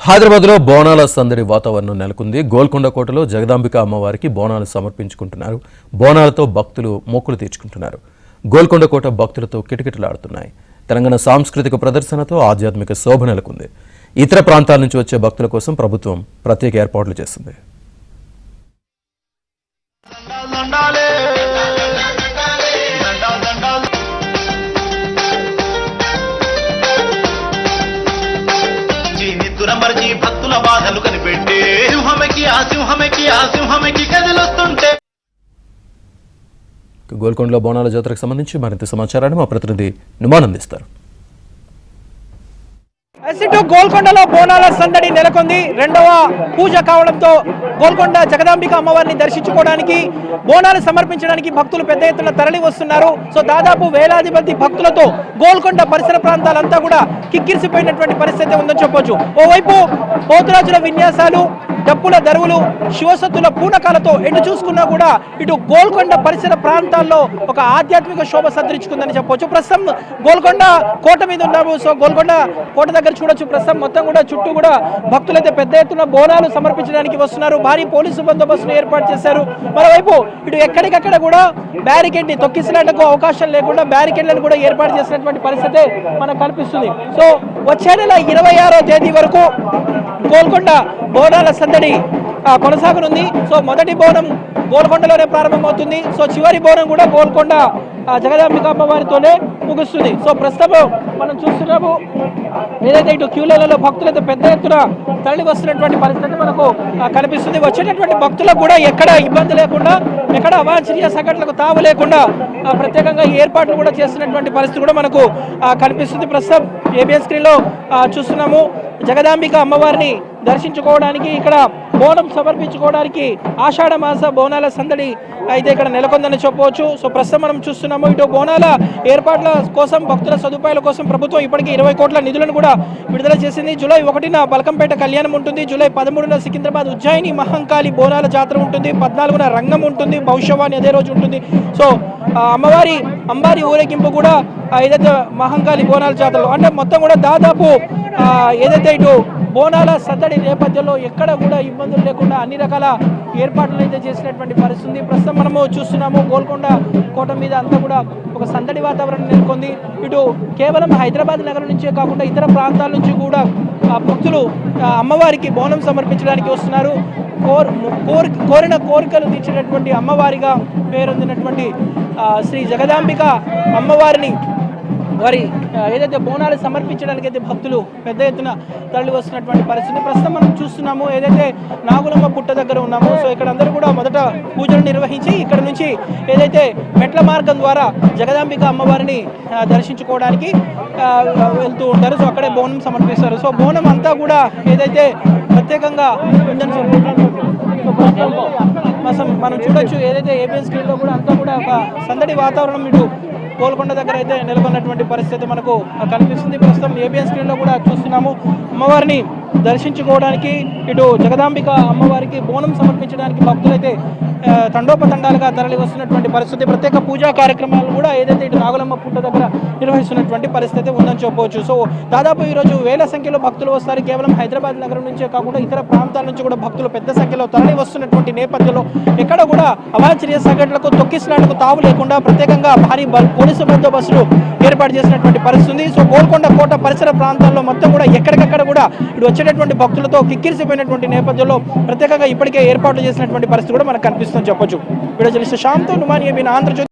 హైదరాబాద్లో బోనాల సందడి వాతావరణం నెలకొంది. గోల్కొండ కోటలో జగదాంబిక అమ్మవారికి బోనాలు సమర్పించుకుంటున్నారు. బోనాలతో భక్తులు మొక్కులు తీర్చుకుంటున్నారు. గోల్కొండ కోట భక్తులతో కిటకిటలాడుతున్నాయి. తెలంగాణ సాంస్కృతిక ప్రదర్శనతో ఆధ్యాత్మిక శోభ నెలకొంది. ఇతర ప్రాంతాల నుంచి వచ్చే భక్తుల కోసం ప్రభుత్వం ప్రత్యేక ఏర్పాట్లు చేసింది. భక్తుల బాధలు కనిపెట్టే సింహమెకి కదిలొస్తుంటే గోల్కొండలో బోనాల జాతరకు సంబంధించి మరింత సమాచారాన్ని మా ప్రతినిధి నుమాన్ అందిస్తారు. గోల్కొండలో బోనాల సందడి నెలకొంది. రెండవ పూజ కావడంతో గోల్కొండ జగదాంబిక అమ్మవారిని దర్శించుకోవడానికి బోనాలు సమర్పించడానికి భక్తులు పెద్ద ఎత్తున తరలి వస్తున్నారు. సో దాదాపు వేలాది మంది భక్తులతో గోల్కొండ పరిసర ప్రాంతాలంతా కూడా కిక్కిరిసిపోయినటువంటి పరిస్థితి ఉందని చెప్పొచ్చు. ఓవైపు పోతురాజుల విన్యాసాలు, డప్పుల దరువులు, శివసత్తుల పూనకాలతో ఎటు చూసుకున్నా కూడా ఇటు గోల్కొండ పరిసర ప్రాంతాల్లో ఒక ఆధ్యాత్మిక శోభ సంతరించుకుందని చెప్పొచ్చు. ప్రస్తుతం గోల్కొండ కోట మీద ఉన్నాము. సో గోల్కొండ కోట దగ్గర చూడొచ్చు. ప్రస్తుతం మొత్తం కూడా చుట్టూ కూడా భక్తులైతే పెద్ద ఎత్తున బోనాలు సమర్పించడానికి వస్తున్నారు. భారీ పోలీసు బందోబస్తును ఏర్పాటు చేశారు. మరోవైపు ఇటు ఎక్కడికక్కడ కూడా బ్యారికేడ్ ని తొక్కిసినట్టుకు అవకాశం లేకుండా బ్యారికేడ్లను కూడా ఏర్పాటు చేసినటువంటి పరిస్థితి మనకు కనిపిస్తుంది. సో వచ్చే నెల 26వ తేదీ వరకు గోల్కొండ బోనాల సందడి కొనసాగనుంది. సో మొదటి బోనం గోల్కొండలోనే ప్రారంభమవుతుంది. సో చివరి బోనం కూడా గోల్కొండ జగదాంబిక అమ్మవారితోనే ముగుస్తుంది. సో ప్రస్తుతం మనం చూస్తున్నాము ఏదైతే ఇటు క్యూలలో భక్తులైతే పెద్ద ఎత్తున తరలి వస్తున్నటువంటి పరిస్థితి మనకు కనిపిస్తుంది. వచ్చేటటువంటి భక్తులకు కూడా ఎక్కడ ఇబ్బంది లేకుండా, ఎక్కడ అవాంఛనీయ సంఘటనలకు తావు లేకుండా ప్రత్యేకంగా ఏర్పాట్లు కూడా చేస్తున్నటువంటి పరిస్థితి కూడా మనకు కనిపిస్తుంది. ప్రస్తుతం ఏబిఎన్ స్క్రీన్లో చూస్తున్నాము జగదాంబిక అమ్మవారిని దర్శించుకోవడానికి, ఇక్కడ బోనం సమర్పించుకోవడానికి ఆషాఢ మాస బోనాల సందడి అయితే ఇక్కడ నెలకొందని చెప్పవచ్చు. సో ప్రస్తుతం మనం చూస్తున్నాము ఇటు బోనాల ఏర్పాట్ల కోసం, భక్తుల సదుపాయాల కోసం ప్రభుత్వం ఇప్పటికీ 20 కోట్ల నిధులను కూడా విడుదల చేసింది. జూలై 1న బల్కంపేట కళ్యాణం ఉంటుంది. జూలై 13న సికింద్రాబాద్ ఉజ్జయిని మహంకాళి బోనాల జాతర ఉంటుంది. 14న రంగం ఉంటుంది. భవిష్యవాణి అదే రోజు ఉంటుంది. సో అంబారి ఊరేగింపు కూడా ఏదైతే మహంకాళి బోనాల జాతరలో అంటే మొత్తం కూడా దాదాపు ఏదైతే ఇటు బోనాల సందడి నేపథ్యంలో ఎక్కడ కూడా ఇబ్బందులు లేకుండా అన్ని రకాల ఏర్పాట్లు అయితే చేసినటువంటి పరిస్థితి ప్రస్తుతం మనము చూస్తున్నాము. గోల్కొండ కోట మీద అంతా కూడా ఒక సందడి వాతావరణం నెలకొంది. ఇటు కేవలం హైదరాబాద్ నగరం నుంచే కాకుండా ఇతర ప్రాంతాల నుంచి కూడా భక్తులు అమ్మవారికి బోనం సమర్పించడానికి వస్తున్నారు. కోరిన కోరికలు తీర్చినటువంటి అమ్మవారిగా పేరొందినటువంటి శ్రీ జగదాంబిక అమ్మవారిని వారి ఏదైతే బోనాలు సమర్పించడానికి అయితే భక్తులు పెద్ద ఎత్తున తరలి వస్తున్నటువంటి పరిస్థితి ప్రస్తుతం మనం చూస్తున్నాము. ఏదైతే నాగులమ్మ పుట్ట దగ్గర ఉన్నామో సో ఇక్కడ అందరూ కూడా మొదట పూజలు నిర్వహించి ఇక్కడ నుంచి ఏదైతే మెట్ల మార్గం ద్వారా జగదాంబిక అమ్మవారిని దర్శించుకోవడానికి వెళ్తూ ఉంటారు. సో అక్కడే బోనం సమర్పిస్తారు. సో బోనం అంతా కూడా ఏదైతే ప్రత్యేకంగా మనం చూడొచ్చు. ఏదైతే ఏబిఎన్ స్క్రీన్లో కూడా అంతా కూడా ఒక సందడి వాతావరణం ఇటు గోల్కొండ దగ్గర అయితే నెలకొన్నటువంటి పరిస్థితి మనకు కనిపిస్తుంది. ప్రస్తుతం ఏబిఎన్ స్క్రీన్లో కూడా చూస్తున్నాము అమ్మవారిని దర్శించుకోవడానికి, ఇటు జగదాంబిక అమ్మవారికి బోనం సమర్పించడానికి భక్తులైతే తండోపతండాలుగా తరలి వస్తున్నటువంటి పరిస్థితి. ప్రత్యేక పూజా కార్యక్రమాలు కూడా ఏదైతే ఇటు నాగులమ్మ పుట్ట దగ్గర నిర్వహిస్తున్నటువంటి పరిస్థితి ఉందని చెప్పవచ్చు. సో దాదాపు ఈరోజు వేల సంఖ్యలో భక్తులు వస్తారు. కేవలం హైదరాబాద్ నగరం నుంచే కాకుండా ఇతర ప్రాంతాల నుంచి కూడా భక్తులు పెద్ద సంఖ్యలో తరలి వస్తున్నటువంటి నేపథ్యంలో ఎక్కడ కూడా అవాంఛనీయ సంఘటనలకు తొక్కిసలాటకు తావు లేకుండా ప్రత్యేకంగా భారీ పోలీసు బందోబస్తులు ఏర్పాటు చేసినటువంటి పరిస్థితి. సో గోల్కొండ కోట పరిసర ప్రాంతాల్లో మొత్తం కూడా ఎక్కడికక్కడ కూడా ఇటు వచ్చేటటువంటి భక్తులతో కిక్కిరిసిపోయినటువంటి నేపథ్యంలో ప్రత్యేకంగా ఇప్పటికే ఏర్పాట్లు చేసినటువంటి పరిస్థితి కూడా మనకు కనిపిస్తుందని చెప్పొచ్చు. వీడియో జర్నలిస్ట్ శ్యామ్తో నుమాన్, ఏబిఎన్ ఆంధ్రజ్యోతి.